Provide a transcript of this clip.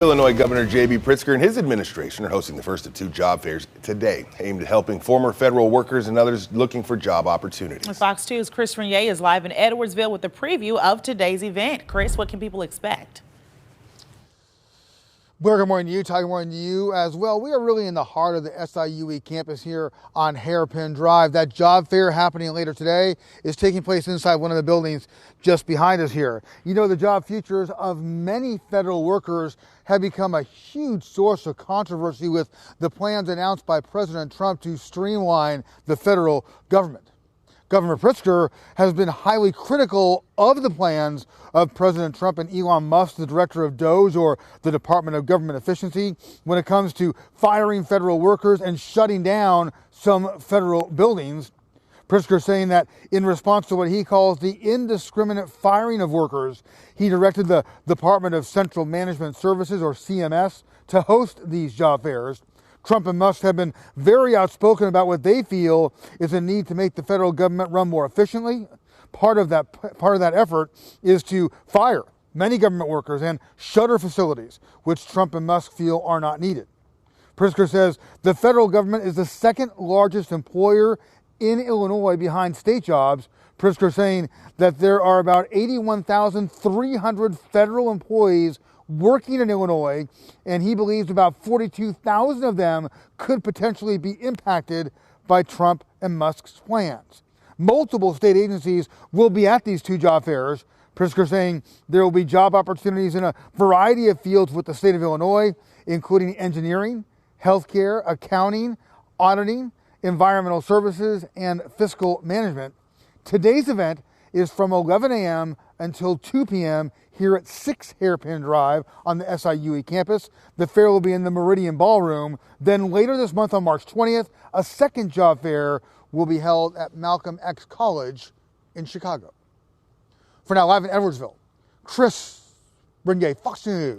Illinois Governor J.B. Pritzker and his administration are hosting the first of two job fairs today, aimed at helping former federal workers and others looking for job opportunities. Fox 2's Chris Renier is live in Edwardsville with a preview of today's event. Chris, what can people expect? Blair, good morning to you. Ty, good morning to you as well. We are really in the heart of the SIUE campus here on Hairpin Drive. That job fair happening later today is taking place inside one of the buildings just behind us here. You know, the job futures of many federal workers have become a huge source of controversy with the plans announced by President Trump to streamline the federal government. Governor Pritzker has been highly critical of the plans of President Trump and Elon Musk, the director of DOGE, or the Department of Government Efficiency, when it comes to firing federal workers and shutting down some federal buildings. Pritzker saying that in response to what he calls the indiscriminate firing of workers, he directed the Department of Central Management Services, or CMS, to host these job fairs. Trump and Musk have been very outspoken about what they feel is a need to make the federal government run more efficiently. Part of that effort is to fire many government workers and shutter facilities, which Trump and Musk feel are not needed. Pritzker says the federal government is the second largest employer in Illinois behind state jobs. Pritzker saying that there are about 81,300 federal employees working in Illinois, and he believes about 42,000 of them could potentially be impacted by Trump and Musk's plans. Multiple state agencies will be at these two job fairs. Pritzker saying there will be job opportunities in a variety of fields with the state of Illinois, including engineering, healthcare, accounting, auditing, environmental services, and fiscal management. Today's event is from 11 a.m. until 2 p.m. here at 6 Hairpin Drive on the SIUE campus. The fair will be in the Meridian Ballroom. Then later this month on March 20th, a second job fair will be held at Malcolm X College in Chicago. For now, live in Edwardsville, Chris Renier, Fox News.